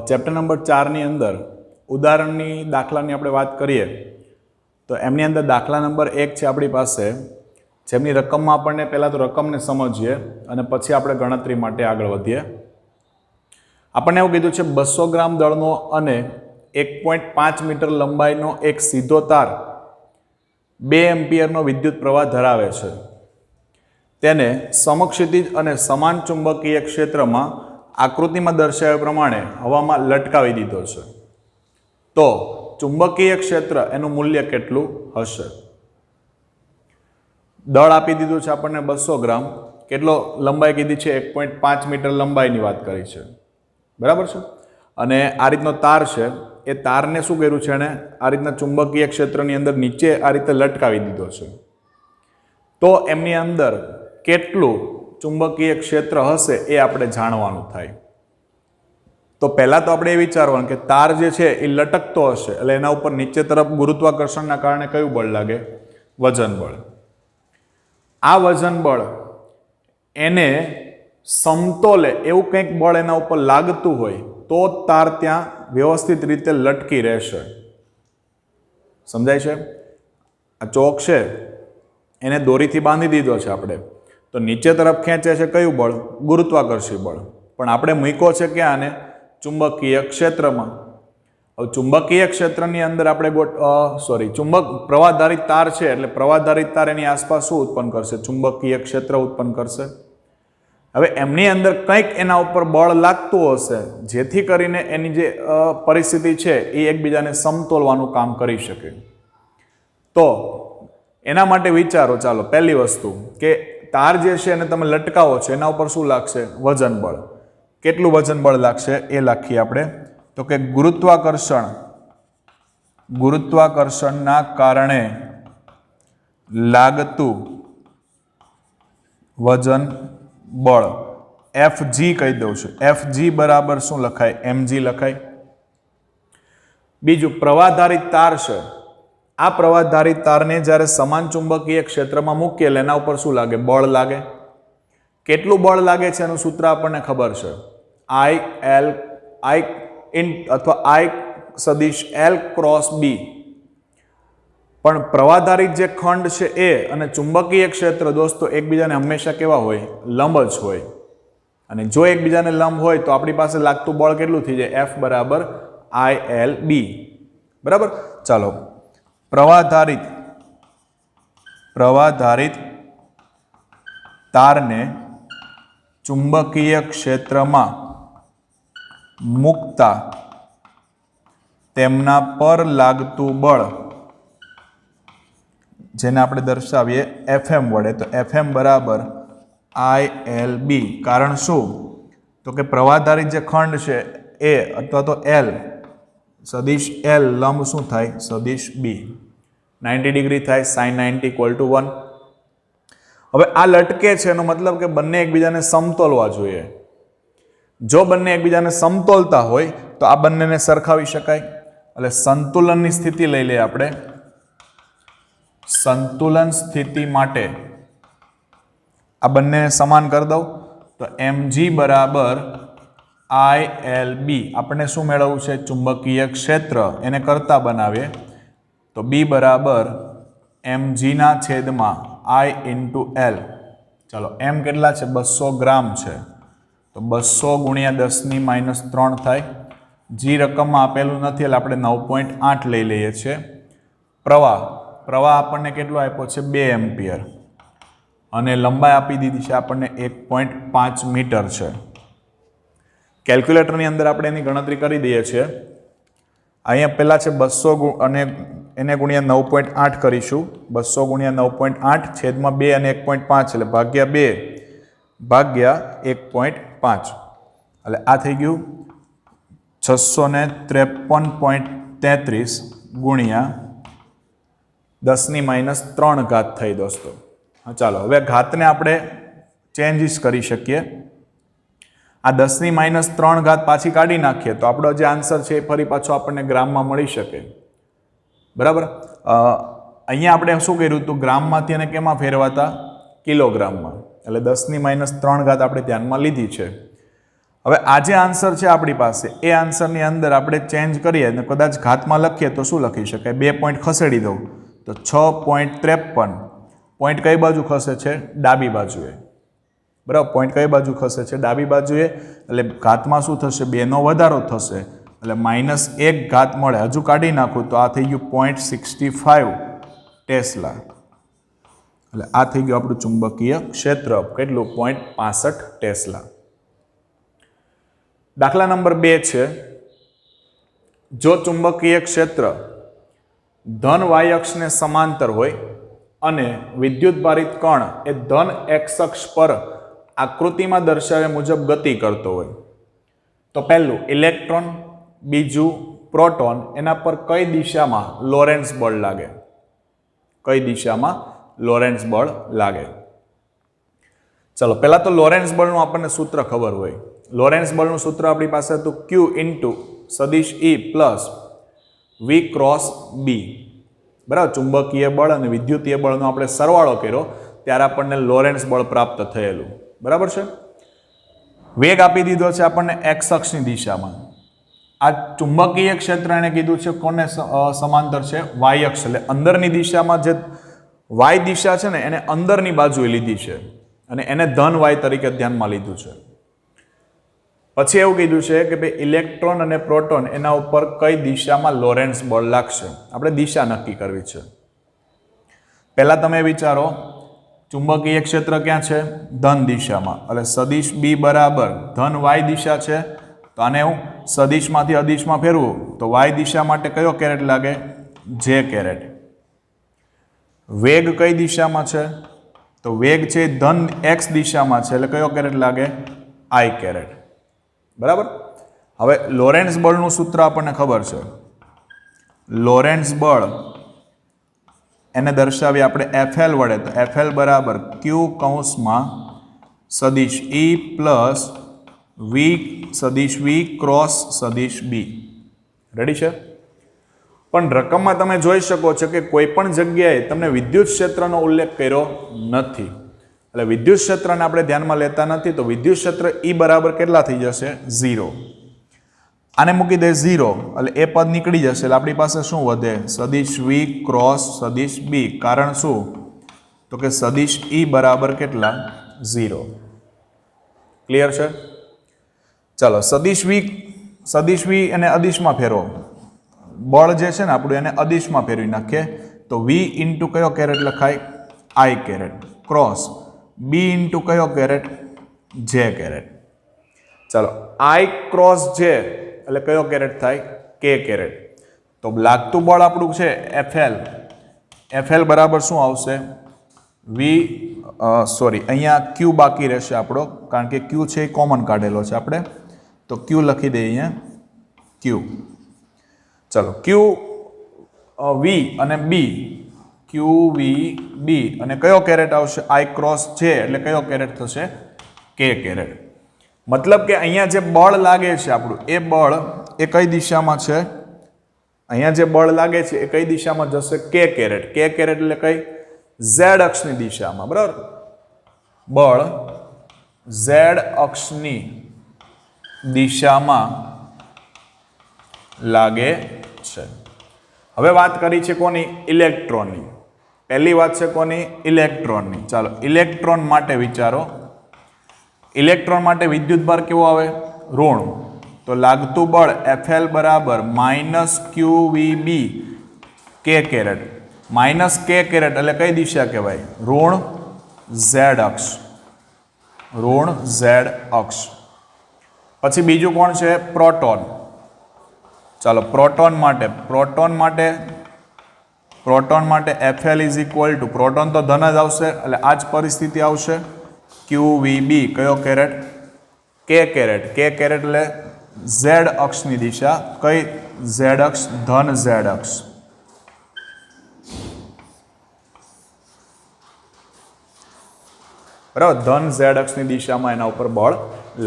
Chapter number 4 ની અંદર ઉદાહરણની દાખલાની આપણે વાત કરીએ તો એમની અંદર દાખલા નંબર 1 છે આપણી પાસે, જેમની રકમમાં આપણને પહેલાં તો રકમને સમજીએ અને પછી આપણે ગણતરી માટે આગળ વધીએ. આપણને એવું કીધું છે 200 ગ્રામ દળનો અને 1.5 મીટર લંબાઈનો એક સીધો તાર 2 એમ્પિયરનો વિદ્યુત પ્રવાહ ધરાવે છે. તેને સમક્ષિતિજ અને સમાન ચુંબકીય ક્ષેત્રમાં આકૃતિમાં દર્શાવ્યા પ્રમાણે હવામાં લટકાવી દીધો છે. તો ચુંબકીય ક્ષેત્ર એનું મૂલ્ય કેટલું હશે? દળ આપી દીધું છે આપણને 200 ગ્રામ, કેટલો લંબાઈ કીધી છે? 1.5 મીટર લંબાઈની વાત કરી છે, બરાબર છે. અને આ રીતનો તાર છે, એ તારને શું કર્યું છે એને આ રીતના ચુંબકીય ક્ષેત્રની અંદર નીચે આ રીતે લટકાવી દીધો છે. તો એમની અંદર કેટલું ચુંબકીય ક્ષેત્ર હશે એ આપણે જાણવાનું થાય. તો પહેલાં તો આપણે એ વિચારવાનું કે તાર જે છે એ લટકતો હશે એટલે એના ઉપર નીચે તરફ ગુરુત્વાકર્ષણના કારણે કયું બળ લાગે? વજન બળ. આ વજન બળ એને સમતોલે એવું કંઈક બળ એના ઉપર લાગતું હોય તો તાર ત્યાં વ્યવસ્થિત રીતે લટકી રહેશે. સમજાય છે? આ ચોક છે એને દોરીથી બાંધી દીધો છે આપણે, તો નીચે તરફ ખેંચે છે કયું બળ? ગુરુત્વાકર્ષી બળ. પણ આપણે મૂક્યો છે ક્યાં? આને ચુંબકીય ક્ષેત્રમાં. હવે ચુંબકીય ક્ષેત્રની અંદર આપણે ચુંબક પ્રવાહધારિત તાર છે એટલે પ્રવાહધારિત તાર એની આસપાસ શું ઉત્પન્ન કરશે? ચુંબકીય ક્ષેત્ર ઉત્પન્ન કરશે. હવે એમની અંદર કંઈક એના ઉપર બળ લાગતું હશે જેથી કરીને એની જે પરિસ્થિતિ છે એ એકબીજાને સમતોલવાનું કામ કરી શકે. તો એના માટે વિચારો. ચાલો, પહેલી વસ્તુ કે તાર જે છે એને તમે લટકાવો છો, એના ઉપર શું લાગશે? વજન બળ. કેટલું વજન બળ લાગશે એ લખીએ આપણે. તો કે ગુરુત્વાકર્ષણના કારણે લાગતું વજન બળ Fg કહી દઉં છું. Fg બરાબર શું લખાય? mg લખાય. બીજું, પ્રવાહધારિત તાર છે. આ પ્રવાહધારિત તારને જ્યારે સમાન ચુંબકીય ક્ષેત્રમાં મૂકીએ એટલે એના ઉપર શું લાગે? બળ લાગે. કેટલું બળ લાગે છે એનું સૂત્ર આપણને ખબર છે. I સદિશ L ક્રોસ B. પણ પ્રવાહધારિત જે ખંડ છે એ અને ચુંબકીય ક્ષેત્ર દોસ્તો એકબીજાને હંમેશા કેવા હોય? લંબ જ હોય. અને જો એકબીજાને લંબ હોય તો આપણી પાસે લાગતું બળ કેટલું થઈ જાય? F બરાબર ILB. બરાબર. ચાલો, પ્રવાહધારિત તારને ચુંબકીય ક્ષેત્રમાં મૂકતા તેમના પર લાગતું બળ જેને આપણે દર્શાવીએ Fm વડે, તો Fm બરાબર ILB. કારણ શું? તો કે પ્રવાહધારિત જે ખંડ છે એ અથવા તો L સદિશ L લંબ શું થાય? સદિશ B. 90 ડિગ્રી થાય, sin 90 = 1. હવે આ લટકે છે એનો મતલબ કે બંને એકબીજાને સમતોલવા જોઈએ. જો બંને એકબીજાને સમતોલતા હોય તો આ બંનેને સરખાવી શકાય. એટલે સંતુલનની સ્થિતિ લઈ લઈએ આપણે. સંતુલન સ્થિતિ માટે આ બંનેને સમાન કરી દઉં તો mg બરાબર ILB. આપણને શું મેળવવું છે? ચુંબકીય ક્ષેત્ર. એને કરતા બનાવીએ તો B બરાબર mg ના છેદમાં I into L. ચાલો, m કેટલા છે? 200 ગ્રામ છે, તો 200 ગુણ્યા 10⁻³ થાય. G રકમમાં આપેલું નથી એટલે આપણે 9.8 લઈ લઈએ છીએ. પ્રવાહ આપણને કેટલો આપ્યો છે? 2 એમ્પિયર. અને લંબાઈ આપી દીધી છે આપણને 1.5 મીટર છે. કેલ્ક્યુલેટરની અંદર આપણે એની ગણતરી કરી દઈએ છીએ. અહીંયા પહેલાં છે 200 અને એને ગુણ્યા 9.8 કરીશું. 200 ગુણ્યા 9.8 છેદમાં 2 અને 1.5 એટલે ભાગ્યા 2 ભાગ્યા 1.5 એટલે આ થઈ ગયું 653.33 ગુણ્યા 10⁻³ થઈ દોસ્તો. હા, ચાલો હવે ઘાતને આપણે ચેન્જીસ કરી શકીએ. આ 10⁻³ પાછી કાઢી નાખીએ તો આપણો જે આન્સર છે એ ફરી પાછો આપણને ગ્રામમાં મળી શકે. બરાબર. અહીંયા આપણે શું કર્યું હતું? ગ્રામમાંથી એને કેમાં ફેરવાતા? કિલોગ્રામમાં. એટલે 10⁻³ આપણે ધ્યાનમાં લીધી છે. હવે આ જે આન્સર છે આપણી પાસે એ આન્સરની અંદર આપણે ચેન્જ કરીએ અને કદાચ ઘાતમાં લખીએ તો શું લખી શકાય? 2 પોઈન્ટ ખસેડી દઉં તો 6.53. પોઈન્ટ કઈ બાજુ ખસે છે? ડાબી બાજુએ. બરાબર, પોઈન્ટ કઈ બાજુ ખસે છે? ડાબી બાજુએ. એટલે ઘાતમાં શું થશે? 2નો વધારો થશે એટલે -1 ઘાત મળે. હજુ કાઢી નાખું તો આ થઈ ગયું 0.65 ટેસ્લા. એટલે આ થઈ ગયું આપણું ચુંબકીય ક્ષેત્ર. કેટલું? 0.65 ટેસ્લા. દાખલા નંબર 2 છે, જો ચુંબકીય ક્ષેત્ર ધન વાય અક્ષને સમાંતર હોય અને વિદ્યુતભારિત કણ એ ધન એક્સ અક્ષ પર આકૃતિમાં દર્શાવ્યા મુજબ ગતિ કરતો હોય તો પહેલું ઇલેક્ટ્રોન, બીજું પ્રોટોન, એના પર કઈ દિશામાં લોરેન્ટ્ઝ બળ લાગે? કઈ દિશામાં લોરેન્ટ્ઝ બળ લાગે? ચલો પહેલા તો લોરેન્ટ્ઝ બળનું આપણને સૂત્ર ખબર હોય. લોરેન્ટ્ઝ બળનું સૂત્ર આપણી પાસે હતું Q ઇન્ટુ સદિશ E plus V cross B. બરાબર, ચુંબકીય બળ અને વિદ્યુતીય બળનો આપણે સરવાળો કર્યો ત્યારે આપણને લોરેન્ટ્ઝ બળ પ્રાપ્ત થયેલું. બરાબર છે. વેગ આપી દીધો છે આપણને એક્સ અક્ષની દિશામાં. આ ચુંબકીય ક્ષેત્ર એને કીધું છે કોને સમાંતર છે? વાય અક્ષ. એટલે અંદરની દિશામાં જે વાય દિશા છે ને એને અંદરની બાજુએ લીધી છે અને એને ધન વાય તરીકે ધ્યાનમાં લીધું છે. પછી એવું કીધું છે કે ભાઈ ઇલેક્ટ્રોન અને પ્રોટોન એના ઉપર કઈ દિશામાં લોરેન્ટ્ઝ બળ લાગશે. આપણે દિશા નક્કી કરવી છે. પહેલા તમે વિચારો, ચુંબકીય ક્ષેત્ર ક્યાં છે? ધન દિશામાં. એટલે સદિશ બી બરાબર ધન વાય દિશા છે તો આને હું સદિશમાંથી અદિશમાં ફેરવું તો વાય દિશા માટે કયો કેરેટ લાગે? જે કેરેટ. વેગ કઈ દિશામાં છે? તો વેગ છે ધન એક્સ દિશામાં છે એટલે કયો કેરેટ લાગે? આઈ કેરેટ. બરાબર. હવે લોરેન્ટ્ઝ બળનું સૂત્ર આપણને ખબર છે. લોરેન્ટ્ઝ બળ એને દર્શાવીએ આપણે FL વડે. તો FL બરાબર Q કૌંસમાં સદિશ E પ્લસ V સદિશ V ક્રોસ સદિશ B. રેડી છે? પણ રકમમાં તમે જોઈ શકો છો કે કોઈ પણ જગ્યાએ તમને વિદ્યુત ક્ષેત્રનો ઉલ્લેખ કર્યો નથી. એટલે વિદ્યુત ક્ષેત્રને આપણે ધ્યાનમાં લેતા નથી તો વિદ્યુત ક્ષેત્ર E બરાબર કેટલા થઈ જશે? 0. આને મૂકી દે 0 એટલે એ પદ નીકળી જશે એટલે આપણી પાસે શું વધે? સદિશ V ક્રોસ સદિશ B. કારણ શું? તો કે સદિશ E બરાબર કેટલા? 0. ક્લિયર છે? ચાલો સદિશ V એને અદિશમાં ફેરવો. બળ જે છે ને આપણું એને અદિશમાં ફેરવી નાખીએ તો V ઇન્ટુ કયો કેરેટ લખાય? I caret cross B into કયો કેરેટ? J caret. ચાલો I ક્રોસ J એટલે કયો કેરેટ થાય? K caret. તો લાગતું બળ આપણું છે FL બરાબર શું આવશે? અહીંયા Q બાકી રહેશે આપણો, કારણ કે Q છે એ કોમન કાઢેલો છે આપણે, તો Q લખી દઈએ અહીંયા Q. ચલો Q V અને B, Q V B અને કયો કેરેટ આવશે? I ક્રોસ J એટલે કયો કેરેટ થશે? K caret. મતલબ કે અહીંયા જે બળ લાગે છે આપણું એ બળ એ કઈ દિશામાં છે? અહીંયા જે બળ લાગે છે એ કઈ દિશામાં જશે? K caret. K કેરેટ એટલે કઈ? Z અક્ષની દિશામાં. બરાબર, બળ Z અક્ષની દિશામાં લાગે છે. હવે વાત કરી છે કોની? ઇલેક્ટ્રોનની. પહેલી વાત છે કોની? ઇલેક્ટ્રોનની. ચાલો ઇલેક્ટ્રોન માટે વિચારો. ઇલેક્ટ્રોન માટે વિદ્યુતભાર કેવો આવે? ઋણ. તો લાગતું બળ FL બરાબર -QVB K caret. -K caret એટલે કઈ દિશા કહેવાય? ઋણ Z અક્ષ. ઋણ Z અક્ષ. પછી બીજું કોણ છે? પ્રોટોન. ચાલો પ્રોટોન માટે FL is equal two, proton તો ધન જ આવશે એટલે આ જ પરિસ્થિતિ આવશે. QVB કયો caret? K caret. K caret એટલે Z અક્ષની દિશા. કઈ Z અક્ષ? ધન Z અક્ષ. બરાબર, ધન Z અક્ષની દિશામાં એના ઉપર બળ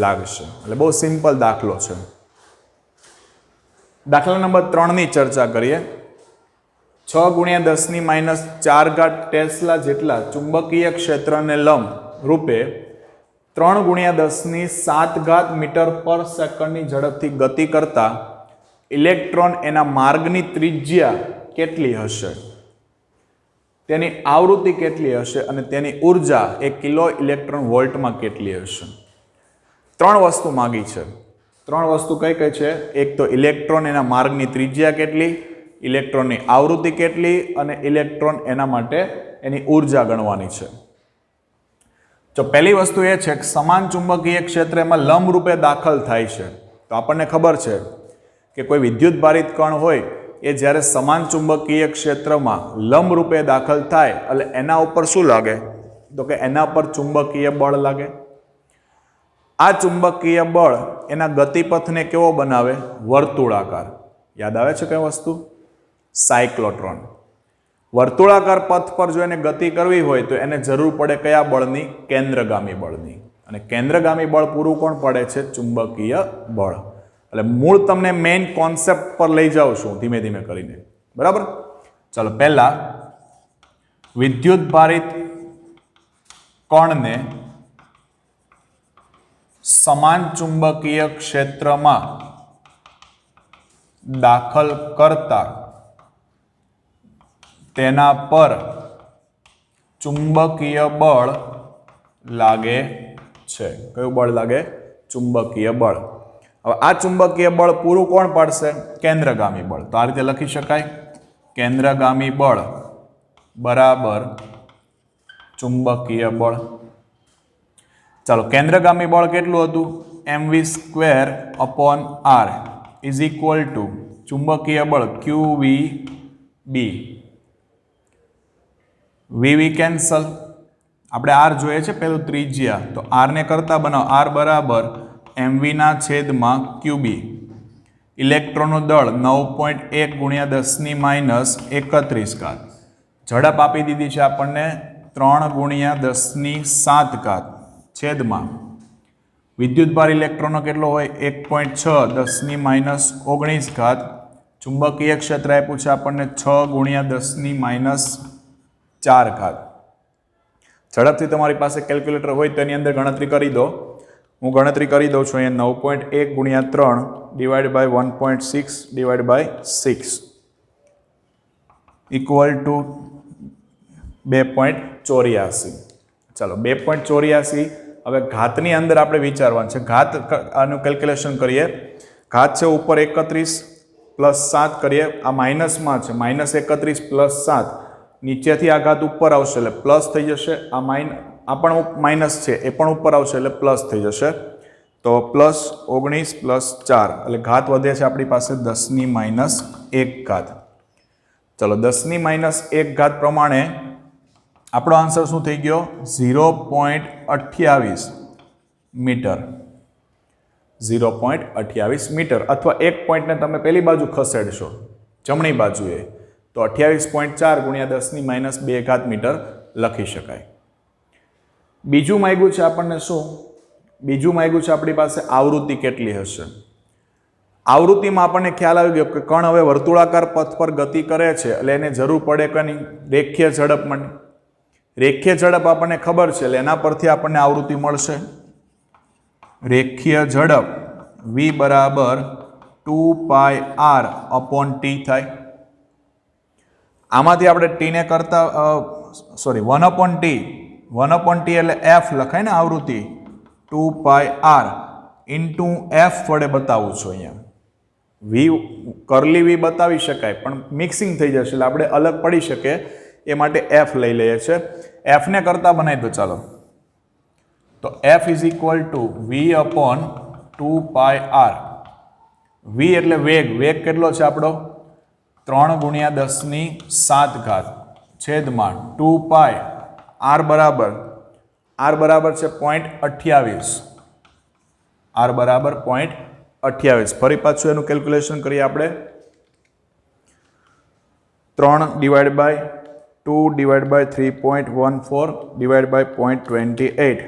લાગશે. એટલે બહુ સિમ્પલ દાખલો છે. દાખલા નંબર 3 ની ચર્ચા કરીએ. 6 × 10⁻⁴ ટેસ્લા જેટલા ચુંબકીય ક્ષેત્રને લંબ રૂપે 3×10⁷ મીટર પર સેકન્ડની ઝડપથી ગતિ કરતા ઇલેક્ટ્રોન એના માર્ગની ત્રિજ્યા કેટલી હશે, તેની આવૃત્તિ કેટલી હશે અને તેની ઉર્જા એ કિલો ઇલેક્ટ્રોન વોલ્ટમાં કેટલી હશે. 3 વસ્તુ માંગી છે. 3 વસ્તુ કઈ કઈ છે? એક તો ઇલેક્ટ્રોન એના માર્ગની ત્રિજ્યા કેટલી, ઇલેક્ટ્રોનની આવૃત્તિ કેટલી અને ઇલેક્ટ્રોન એના માટે એની ઉર્જા ગણવાની છે. તો પહેલી વસ્તુ એ છે કે સમાન ચુંબકીય ક્ષેત્ર એમાં લંબ રૂપે દાખલ થાય છે. તો આપણને ખબર છે કે કોઈ વિદ્યુત ભારિત કણ હોય એ જ્યારે સમાન ચુંબકીય ક્ષેત્રમાં લંબ રૂપે દાખલ થાય એટલે એના ઉપર શું લાગે? તો કે એના પર ચુંબકીય બળ લાગે. આ ચુંબકીય બળ એના ગતિપથને કેવો બનાવે? વર્તુળાકાર. યાદ આવે છે કઈ વસ્તુ? સાયક્લોટ્રોન. વર્તુળાકાર પથ પર જો એને ગતિ કરવી હોય તો એને જરૂર પડે કયા બળની? કેન્દ્રગામી બળની. અને કેન્દ્રગામી બળ પૂરું કોણ પડે છે? ચુંબકીય બળ. એટલે મૂળ તમને મેઇન કોન્સેપ્ટ પર લઈ જાઉં છું ધીમે ધીમે કરીને. બરાબર? ચાલો, પહેલા વિદ્યુત ભારિત કણને સમાન ચુંબકીય ક્ષેત્રમાં દાખલ કરતા તેના પર ચુંબકીય બળ લાગે છે. કયું બળ લાગે? ચુંબકીય બળ. હવે આ ચુંબકીય બળ પૂરું કોણ પાડશે? કેન્દ્રગામી બળ. તો આ રીતે લખી શકાય, કેન્દ્રગામી બળ બરાબર ચુંબકીય બળ. ચાલો, કેન્દ્રગામી બળ કેટલું હતું? mv²/r ઇઝ ઇક્વલ ટુ ચુંબકીય બળ qvb. VV cancel. આપણે આર જોઈએ છે પેલું ત્રિજ્યા, તો આર ને કરતા બનાવો. આર બરાબર mv/qb. ઇલેક્ટ્રોનનું દળ 9.1 × 10⁻31. ઝડપ આપી દીધી છે આપણને 3×10⁷ છેદમાં વિદ્યુતભાર ઇલેક્ટ્રોનનો કેટલો હોય? 1.6 10⁻19. ચુંબકીય ક્ષેત્ર આપ્યું છે આપણને 6×10⁻⁴. ઝડપથી તમારી પાસે કેલ્ક્યુલેટર હોય તેની અંદર ગણતરી કરી દો. હું ગણતરી કરી દઉં છું. અહીંયા 9.1 × 3 / 1.6 / 6 ઇક્વલ ટુ 2.84. ચાલો, 2.84. હવે ઘાતની અંદર આપણે વિચારવાનું છે. ઘાત આનું કેલ્ક્યુલેશન કરીએ. ઘાત છે ઉપર 31 + 7 કરીએ. આ માઇનસમાં છે, -31 + 7. નીચેથી આ ઘાત ઉપર આવશે એટલે પ્લસ થઈ જશે. આ પણ માઇનસ છે એ પણ ઉપર આવશે એટલે પ્લસ થઈ જશે. તો +19 + 4 એટલે ઘાત વધે છે આપણી પાસે 10⁻1. ચલો, 10⁻1 પ્રમાણે આપણો આન્સર શું થઈ ગયો? 0.28 મીટર. 0.28 મીટર. અથવા એક પોઈન્ટને તમે પેલી બાજુ ખસેડશો જમણી બાજુએ તો 28.4 × 10⁻2 મીટર લખી શકાય. બીજું માંગ્યું છે આપણને શું? બીજું માંગ્યું છે આપણી પાસે આવૃત્તિ કેટલી હશે. આવૃત્તિમાં આપણને ખ્યાલ આવી ગયો કે કણ હવે વર્તુળાકાર પથ પર ગતિ કરે છે એટલે એને જરૂર પડે કે નહીં? રેખીય ઝડપ માટે. રેખીય ઝડપ આપણને ખબર છે એટલે એના પરથી આપણને આવૃત્તિ મળશે. રેખીય ઝડપ v બરાબર 2πr/t થાય. આમાંથી આપણે t ને કરતા 1/t એટલે f લખાય ને આવૃત્તિ. 2πr × f વડે બતાવું છું. અહીંયા v કરલી v બતાવી શકાય પણ મિક્સિંગ થઈ જશે એટલે આપણે અલગ પડી શકે એ માટે f લઈ લઈએ છીએ. f ને કરતા બનાવી દો. ચાલો, તો f is equal two v/2πr. v એટલે વેગ. વેગ કેટલો છે આપણો? 3×10⁷ છેદમાં 2π. r બરાબર છે 0.28. r બરાબર 0.28. ફરી પાછું એનું કેલ્ક્યુલેશન કરીએ આપણે. 3/2/3.14 / 0.28.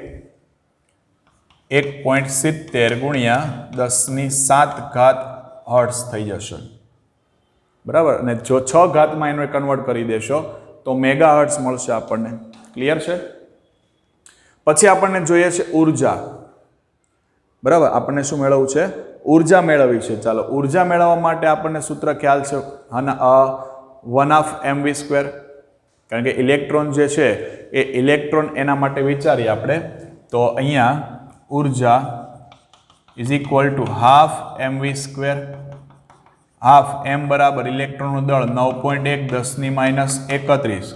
1.70 × 10⁷ હર્ટ્ઝ થઈ જશે. બરાબર? અને જો 6 ઘાતમાં એને કન્વર્ટ કરી દેશો તો મેગા હર્ટ્ઝ મળશે આપણને. ક્લિયર છે? પછી આપણને જોઈએ છે ઉર્જા, બરાબર. આપણને શું મેળવવું છે? ઉર્જા મેળવવી છે. ચાલો, ઉર્જા મેળવવા માટે આપણને સૂત્ર ખ્યાલ છે 1/mv², કારણ કે ઇલેક્ટ્રોન જે છે એ ઇલેક્ટ્રોન એના માટે વિચારીએ આપણે તો અહીંયા ઉર્જા is equal to 12mv². Half m બરાબર ઇલેક્ટ્રોનનું દળ 9.1 × 10⁻31.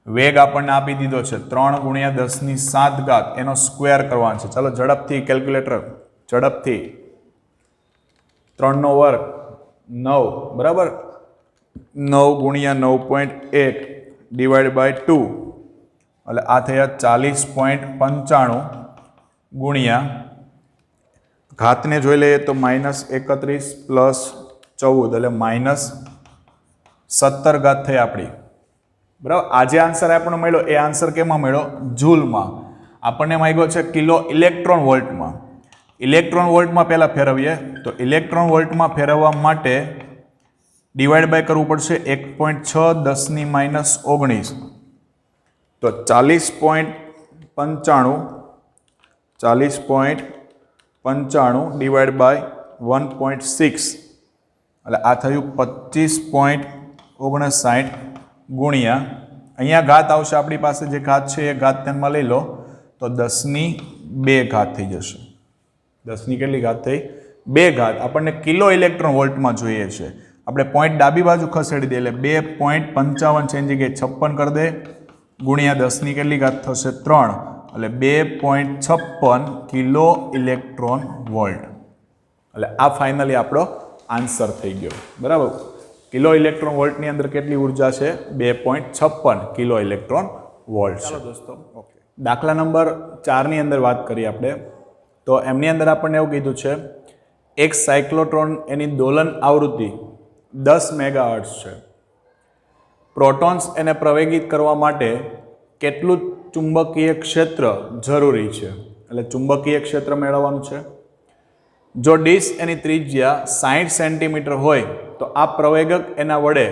વેગ આપણને આપી દીધો છે 3 × 10⁻7 એનો સ્ક્વેર કરવાનો છે. ચાલો ઝડપથી કેલ્ક્યુલેટર, ઝડપથી 3 નો વર્ગ 9, બરાબર. 9 × 9.1 ડિવાઈડ બાય 2 એટલે આ થયા 40.95 ગુણ્યા ઘાતને જોઈ લઈએ તો -31 પ્લસ 14 એટલે -17 થઈ આપણી, બરાબર. આ જે આન્સર આપણને મળ્યો એ આન્સર કેમાં મળ્યો? જૂલમાં. આપણને માંગ્યો છે કિલો ઇલેક્ટ્રોન વોલ્ટમાં. ઇલેક્ટ્રોન વોલ્ટમાં પહેલાં ફેરવીએ તો ઇલેક્ટ્રોન વોલ્ટમાં ફેરવવા માટે ડિવાઈડ બાય કરવું પડશે 1.6 10⁻19 તો 40.95 ડિવાઈડ બાય 1.6 એટલે આ થયું 25.59 ગુણ્યા અહીંયા ઘાત આવશે આપણી પાસે, જે ઘાત છે એ ઘાત ધ્યાનમાં લઈ લો તો 10⁻2 થઈ જશે. 10ની કેટલી ઘાત થઈ? 2 ઘાત. આપણને કિલો ઇલેક્ટ્રોન વોલ્ટમાં જોઈએ છે. આપણે પોઈન્ટ ડાબી બાજુ ખસેડી દઈએ એટલે 2.55 છે એની જગ્યાએ 56 કરી દે ગુણ્યા 10ની કેટલી ઘાત થશે? 3 એટલે 2.56 કિલો ઇલેક્ટ્રોન વોલ્ટ. એટલે આ ફાઇનલી આપણો આન્સર થઈ ગયો, બરાબર. કિલો ઇલેક્ટ્રોન વોલ્ટની અંદર કેટલી ઉર્જા છે? 2.56 કિલો ઇલેક્ટ્રોન વોલ્ટ. ચાલો દોસ્તો, ઓકે. દાખલા નંબર 4ની અંદર વાત કરીએ આપણે તો એમની અંદર આપણને એવું કીધું છે એક સાયક્લોટ્રોન એની દોલન આવૃત્તિ 10 મેગાહર્ટ્ઝ છે. પ્રોટોન્સ એને પ્રવેગિત કરવા માટે કેટલું ચુંબકીય ક્ષેત્ર જરૂરી છે? એટલે ચુંબકીય ક્ષેત્ર મેળવવાનું છે. જો ડિસ્ક એની ત્રિજ્યા 60 સેન્ટીમીટર હોય તો આ પ્રવેગક એના વડે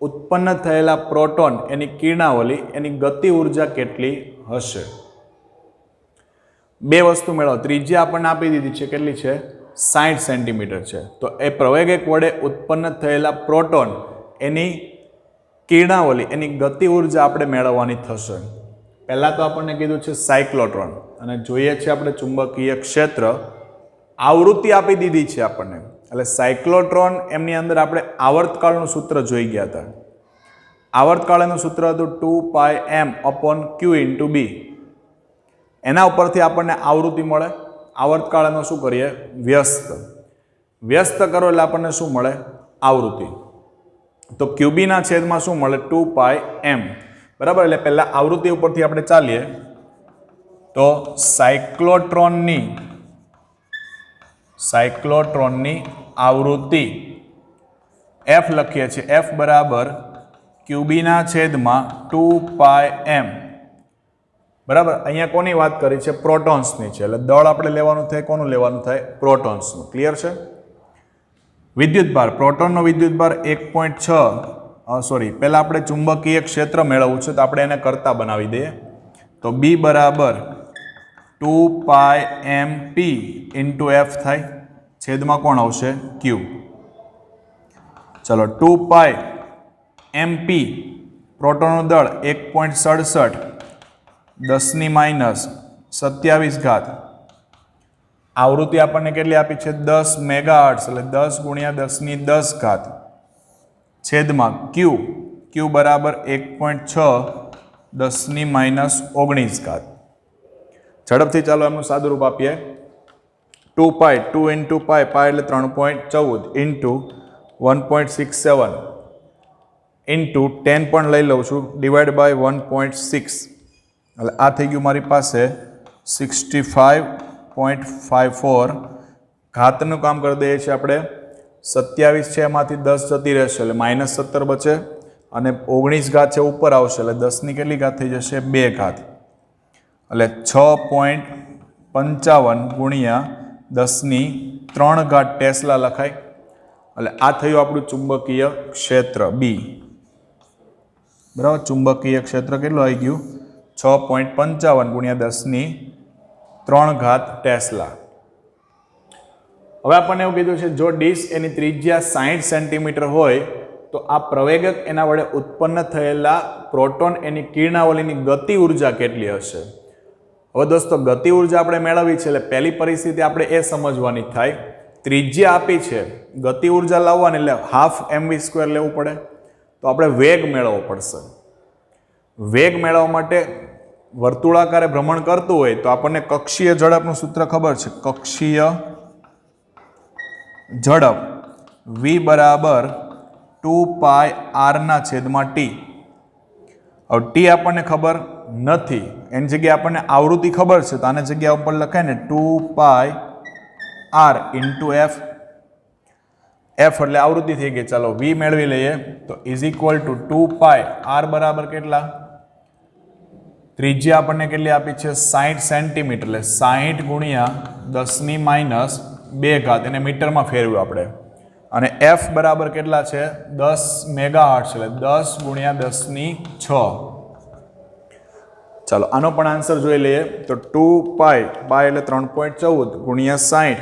ઉત્પન્ન થયેલા પ્રોટોન એની કિરણાવલી એની ગતિ ઉર્જા કેટલી હશે? બે વસ્તુ મેળવો. ત્રિજ્યા આપણને આપી દીધી છે, કેટલી છે? 60 સેન્ટીમીટર છે. તો એ પ્રવેગક વડે ઉત્પન્ન થયેલા પ્રોટોન એની કિરણાવલી એની ગતિ ઉર્જા આપણે મેળવવાની થશે. પહેલાં તો આપણને કીધું છે સાયક્લોટ્રોન અને જોઈએ છે આપણે ચુંબકીય ક્ષેત્ર. આવૃત્તિ આપી દીધી છે આપણને, એટલે સાયક્લોટ્રોન એમની અંદર આપણે આવર્તકાળનું સૂત્ર જોઈ ગયા હતા. આવર્તકાળનું સૂત્ર હતું 2πm/q × b. એના ઉપરથી આપણને આવૃત્તિ મળે. આવર્તકાળનો શું કરીએ? વ્યસ્ત. વ્યસ્ત કરો એટલે આપણને શું મળે? આવૃત્તિ. તો ક્યુબીના છેદમાં શું મળે? 2πm, બરાબર. એટલે પહેલાં આવૃત્તિ ઉપરથી આપણે ચાલીએ તો સાયક્લોટ્રોનની આવૃત્તિ f લખીએ છીએ. f બરાબર ક્યુબીના છેદમાં 2πm, બરાબર. અહીંયા કોની વાત કરી છે? પ્રોટોન્સની છે. એટલે દળ આપણે લેવાનું થાય, કોનું લેવાનું થાય? પ્રોટોન્સનું. ક્લિયર છે? વિદ્યુતભાર, પ્રોટોનનો વિદ્યુતભાર 1.6 પહેલાં આપણે ચુંબકીય ક્ષેત્ર મેળવવું છે તો આપણે એને કરતા બનાવી દઈએ. તો b બરાબર 2πmp × f થાય. છેદમાં કોણ આવશે? q. ચલો 2πmp પ્રોટોનનું દળ 1.67 10⁻27. આવૃત્તિ આપણને કેટલી આપી છે? 10 મેગાહર્ટ્ઝ એટલે 10 × 10⁻10 છેદમાં q. q બરાબર 1.6 10⁻19. ઝડપથી ચાલો એમનું સાદું રૂપ આપીએ. 2π 2 × π એટલે 3.14 1.67 10 પણ લઈ લઉં છું ડિવાઈડ બાય 1.6 એટલે આ થઈ ગયું મારી પાસે 65.54. ઘાતનું કામ કરી દઈએ છીએ આપણે. 27 છે એમાંથી 10 જતી રહેશે એટલે -17 બચે અને 19 ઘાત છે ઉપર આવશે એટલે 10ની કેટલી ઘાત થઈ જશે? 2 ઘાત. એટલે 6.55 ગુણ્યા 10⁻³ ટેસ્લા લખાય. એટલે આ થયું આપણું ચુંબકીય ક્ષેત્ર B, બરાબર. ચુંબકીય ક્ષેત્ર કેટલું આવી ગયું? 6.55 ગુણ્યા 10³ ટેસ્લા. હવે આપણને એવું કીધું છે જો ડીશ એની ત્રિજ્યા 60 સેન્ટીમીટર હોય તો આ પ્રવેગક એના વડે ઉત્પન્ન થયેલા પ્રોટોન એની કિરણાવલીની ગતિ ઉર્જા કેટલી હશે. હવે દોસ્તો ગતિ ઉર્જા આપણે મેળવવી છે એટલે પહેલી પરિસ્થિતિ આપણે એ સમજવાની થાય, ત્રિજ્યા આપી છે, ગતિ ઉર્જા લાવવાની એટલે 12 mv² લેવું પડે, તો આપણે વેગ મેળવવો પડશે. વેગ મેળવવા માટે વર્તુળાકારે ભ્રમણ કરતું હોય તો આપણને કક્ષીય ઝડપનું સૂત્ર ખબર છે, કક્ષીય ઝડપ v બરાબર 2πr/t. હવે t આપણને ખબર નથી, એની જગ્યાએ આપણને આવૃત્તિ ખબર છે તો આની જગ્યા ઉપર લખાય ને 2πr × f. f એટલે આવૃત્તિ થઈ ગઈ. ચાલો v મેળવી લઈએ તો = 2πr બરાબર કેટલા, ત્રિજ્યા આપણને કેટલી આપી છે 60 સેન્ટીમીટર એટલે 60 ગુણ્યા 10⁻², એને મીટરમાં ફેરવ્યું આપણે, અને f બરાબર કેટલા છે 10 મેગાહર્ટ્ઝ એટલે 10 ગુણ્યા 10⁶. ચાલો આનો પણ આન્સર જોઈ લઈએ તો 2π એટલે 3.14 ગુણ્યા 60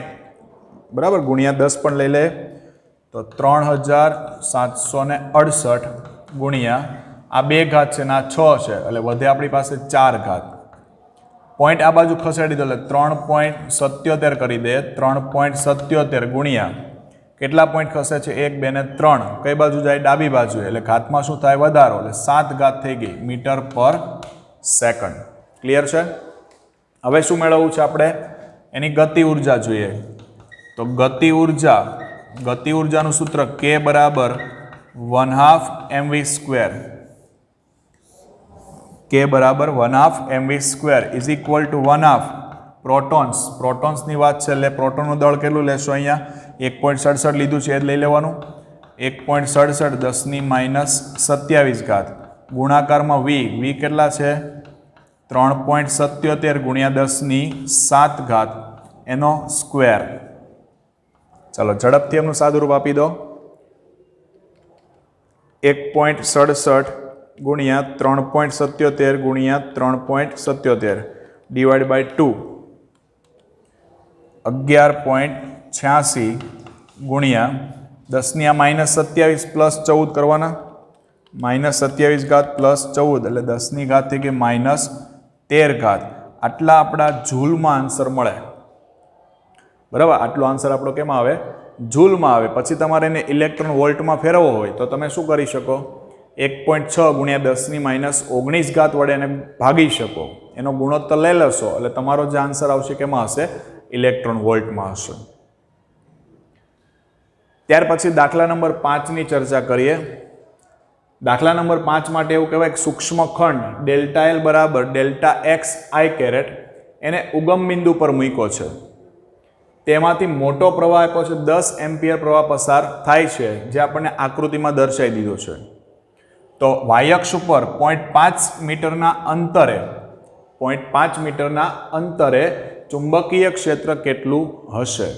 બરાબર, ગુણ્યા 10 પણ લઈ લઈએ તો 3768 ગુણ્યા આ 2 ઘાત છે ને આ 6 છે એટલે વધે આપણી પાસે 4 ઘાત. પોઈન્ટ આ બાજુ ખસેડી દો એટલે 3.77 કરી દે, 3.77 ગુણ્યા કેટલા પોઈન્ટ ખસે છે 1 2 ને 3, કઈ બાજુ જાય ડાબી બાજુ એટલે ઘાતમાં શું થાય વધારો એટલે 7 ઘાત થઈ ગઈ મીટર/સેકન્ડ. ક્લિયર છે. હવે શું મેળવવું છે આપણે, એની ગતિ ઉર્જા જોઈએ તો ગતિ ઉર્જાનું સૂત્ર k બરાબર 1/2 mv², k બરાબર 1/2 mv² ઇઝ ઇક્વલ ટુ 1/2 પ્રોટોન્સની વાત છે એટલે પ્રોટોનનું દળ કેટલું લેશો, અહીંયા 1.67 લીધું છે એ જ લઈ લેવાનું, 1.67 10⁻27 ગુણાકારમાં v કેટલા છે 3.77 ગુણ્યા 10⁻7 એનો સ્ક્વેર. ચાલો ઝડપથી એમનું સાદુરૂપ આપી દો, 1.67 ગુણ્યા 3.77 ગુણ્યા 3.77 / 2, 11.86 ગુણ્યા 10⁻27 પ્લસ 14 કરવાના, -27 પ્લસ 14 એટલે 10 થઈ ગઈ -13. આટલા આપણા જૂલમાં આન્સર મળે. બરાબર, આટલો આન્સર આપણો કેમાં આવે, જૂલમાં આવે. પછી તમારે એને ઇલેક્ટ્રોન વોલ્ટમાં ફેરવવો હોય તો તમે શું કરી શકો, 1.6 ગુણ્યા 10⁻19 વડે એને ભાગી શકો, એનો ગુણોત્તર લઈ લેશો એટલે તમારો જે આન્સર આવશે કેમાં હશે, ઇલેક્ટ્રોન વોલ્ટમાં હશે. ત્યાર પછી દાખલા નંબર 5ની ચર્ચા કરીએ. દાખલા નંબર 5 માટે એવું કહેવાય કે સૂક્ષ્મ ખંડ ΔL બરાબર ΔXi એને ઉગમ બિંદુ પર મૂક્યો છે, તેમાંથી મોટો પ્રવાહ આપ્યો છે 10 એમ્પિયર પ્રવાહ પસાર થાય છે જે આપણને આકૃતિમાં દર્શાવી દીધો છે. તો y અક્ષ ઉપર 0.5 મીટરના અંતરે ચુંબકીય ક્ષેત્ર કેટલું હશે.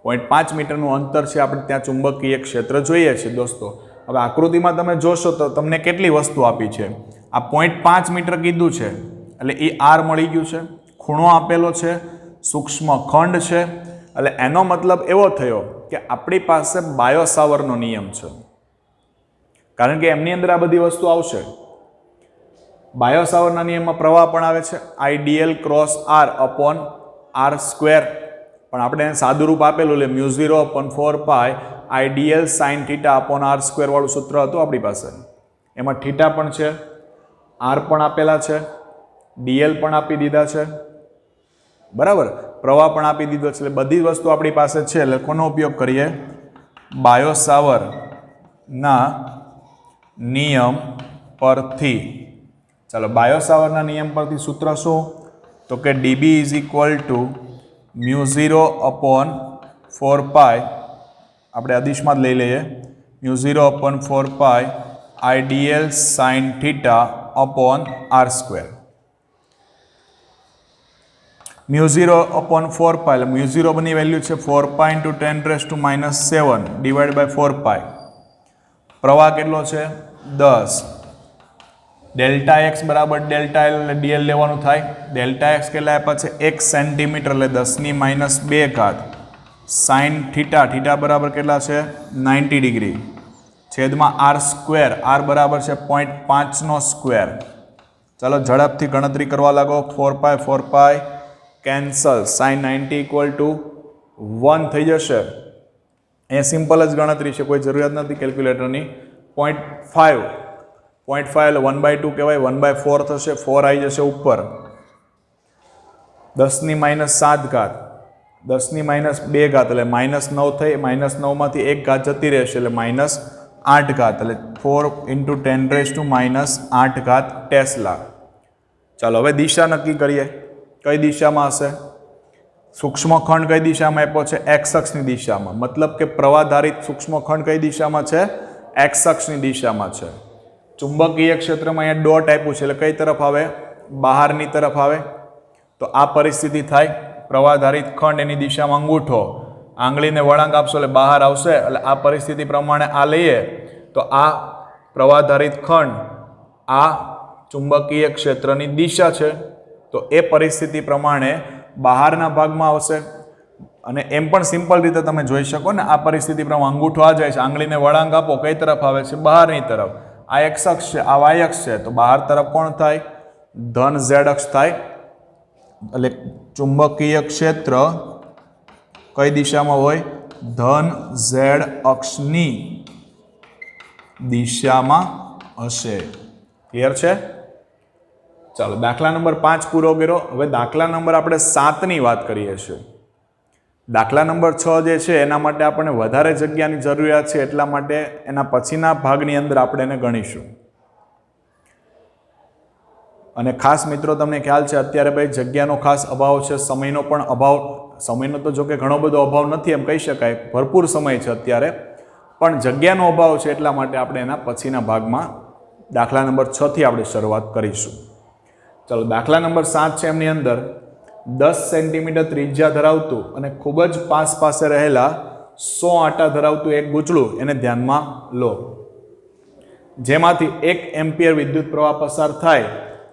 0.5 મીટરનું અંતર છે, આપણે ત્યાં ચુંબકીય ક્ષેત્ર જોઈએ છે દોસ્તો. હવે આકૃતિમાં તમે જોશો તો તમને કેટલી વસ્તુ આપી છે, આ 0.5 મીટર કીધું છે એટલે એ r મળી ગયું છે, ખૂણો આપેલો છે, સૂક્ષ્મ ખંડ છે, એટલે એનો મતલબ એવો થયો કે આપણી પાસે બાયો સાવરનો નિયમ છે, કારણ કે એમની અંદર આ બધી વસ્તુ આવશે. બાયો સાવરના નિયમમાં પ્રવાહ પણ આવે છે, IDL cross r upon r², પણ આપણે એને સાદું રૂપ આપેલું એટલે μ0/4π IDL sin θ અપોન r² વાળું સૂત્ર હતું આપણી પાસે. એમાં થીટા પણ છે, r પણ આપેલા છે, dl પણ આપી દીધા છે, બરાબર, પ્રવાહ પણ આપી દીધો છે, એટલે બધી વસ્તુ આપણી પાસે છે. એટલે કોનો ઉપયોગ કરીએ, બાયો સાવરના નિયમ પરથી. ચાલો બાયો સાવરના નિયમ પરથી સૂત્ર શું, તો કે dB ઇઝ ઇક્વલ ટુ μ0/4π, આપણે અદિશમાં જ લઈ લઈએ, μ0/4π IDL sin θ અપોન r². μ0/4π એટલે μ0 ની વેલ્યુ છે 4π × 10⁻⁷ / 4π. પ્રવાહ કેટલો છે 10, ડેલ્ટા એક્સ બરાબર ડેલ્ટા એલ એટલે ડીએલ લેવાનું થાય. ડેલ્ટા એક્સ કેટલા આપ્યા છે? 1 સેન્ટીમીટર એટલે 10⁻². સાઇન થીટા, થીટા બરાબર કેટલા છે? 90 ડિગ્રી. છેદમાં આર સ્ક્વેર, આર બરાબર છે 0.5નો સ્ક્વેર. ચાલો ઝડપથી ગણતરી કરવા લાગો. 4π કેન્સલ. સાઇન 90 = 1 થઈ જશે. એ સિમ્પલ જ ગણતરી છે, કોઈ જરૂરિયાત નથી કેલ્ક્યુલેટરની. 0.5 એટલે 1/2 કહેવાય. 1/4 થશે, 4 આવી જશે ઉપર. 10⁻7, 10⁻2 એટલે -9 થઈ. -9માંથી 1 ઘાત જતી રહેશે એટલે -8 એટલે 4 × 10⁻8 ટેસ્લા. ચાલો હવે દિશા નક્કી કરીએ. કઈ દિશામાં હશે? સૂક્ષ્મખંડ કઈ દિશામાં આપ્યો છે? એક્સ અક્ષની દિશામાં. મતલબ કે પ્રવાહધારિત સૂક્ષ્મખંડ કઈ દિશામાં છે? એક્સ અક્ષની દિશામાં છે. ચુંબકીય ક્ષેત્રમાં અહીંયા ડોટ આપ્યું છે એટલે કઈ તરફ આવે? બહારની તરફ આવે. તો આ પરિસ્થિતિ થાય. પ્રવાહધારિત ખંડ એની દિશામાં અંગૂઠો, આંગળીને વળાંક આપશો એટલે બહાર આવશે. એટલે આ પરિસ્થિતિ પ્રમાણે આ લઈએ તો આ પ્રવાહધારિત ખંડ આ ચુંબકીય ક્ષેત્રની દિશા છે. તો એ પરિસ્થિતિ પ્રમાણે બહારના ભાગમાં આવશે. અને એમ પણ સિમ્પલ રીતે તમે જોઈ શકો ને, આ પરિસ્થિતિ પ્રમાણે અંગૂઠો આ જાય છે, આંગળીને વળાંક આપો, કઈ તરફ આવે છે? બહારની તરફ. આ એક્સ અક્ષ છે, આ વાય અક્ષ છે, તો બહાર તરફ કોણ થાય? ધન ઝેડ અક્ષ થાય. એટલે ચુંબકીય ક્ષેત્ર કઈ દિશામાં હોય? ધન ઝેડ અક્ષની દિશામાં હશે. ક્લિયર છે? ચાલો દાખલા નંબર 5 પૂરો કર્યો. હવે દાખલા નંબર આપણે 7ની વાત કરીએ છીએ. દાખલા નંબર 6 જે છે એના માટે આપણને વધારે જગ્યાની જરૂરિયાત છે, એટલા માટે એના પછીના ભાગની અંદર આપણે એને ગણીશું. અને ખાસ મિત્રો તમને ખ્યાલ છે અત્યારે ભાઈ જગ્યાનો ખાસ અભાવ છે, સમયનો પણ અભાવ. સમયનો તો જો કે ઘણો બધો અભાવ નથી એમ કહી શકાય, ભરપૂર સમય છે અત્યારે, પણ જગ્યાનો અભાવ છે એટલા માટે આપણે એના પછીના ભાગમાં દાખલા નંબર 6થી આપણે શરૂઆત કરીશું. ચાલો દાખલા નંબર 7 છે, એમની અંદર 10 સેન્ટીમીટર ત્રિજ્યા ધરાવતું અને ખૂબ જ પાસે રહેલા 100 આંટા ધરાવતું એક ગૂંચળું એને ધ્યાનમાં લો, જેમાંથી 1 એમ્પિયર વિદ્યુત પ્રવાહ પસાર થાય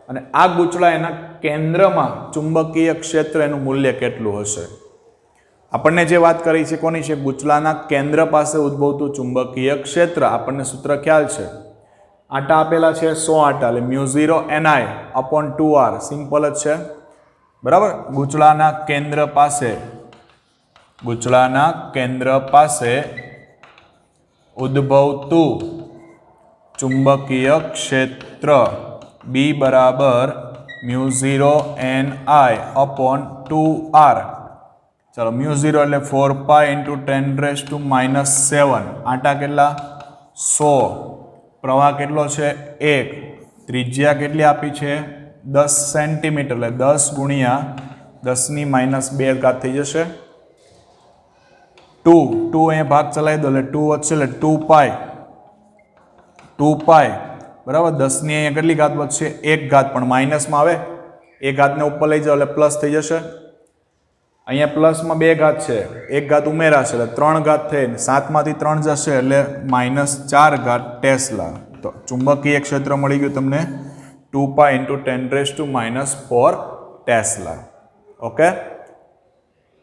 અને આ ગૂંચળા એના કેન્દ્રમાં ચુંબકીય ક્ષેત્ર એનું મૂલ્ય કેટલું હશે? આપણને જે વાત કરી છે કોની છે? ગૂંચળાના કેન્દ્ર પાસે ઉદ્ભવતું ચુંબકીય ક્ષેત્ર. આપણને સૂત્ર ખ્યાલ છે. આંટા આપેલા છે 100 આંટા એટલે μ0ni/2r. સિમ્પલ જ છે, બરાબર. ગૂંચળાના કેન્દ્ર પાસે ઉદ્ભવતું ચુંબકીય ક્ષેત્ર B બરાબર μ0ni/2r. ચાલો μ0 એટલે 4π × 10⁻⁷. આંટા કેટલા? 100. પ્રવાહ કેટલો છે? 1. ત્રિજ્યા કેટલી આપી છે? 10 સેન્ટીમીટર એટલે 10 × 10⁻2 થઈ જશે. 2 અહીંયા ભાગ ચલાવી દો એટલે 2 વધશે એટલે 2π બરાબર. 10ની અહીંયા કેટલી ઘાત વધશે? 1 ઘાત, પણ માઇનસમાં આવે. 1 ઘાતને ઉપર લઈ જાઓ એટલે પ્લસ થઈ જશે. અહીંયા પ્લસમાં 2 ઘાત છે, 1 ઘાત ઉમેરાશે એટલે 3 ઘાત થઈ, 7માંથી 3 જશે એટલે -4 ટેસ્લા. તો ચુંબકીય ક્ષેત્ર મળી ગયું તમને 2π × 10⁻⁴ ટેસ્લા. ઓકે,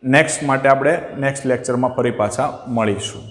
નેક્સ્ટ માટે આપણે નેક્સ્ટ લેક્ચરમાં ફરી પાછા મળીશું.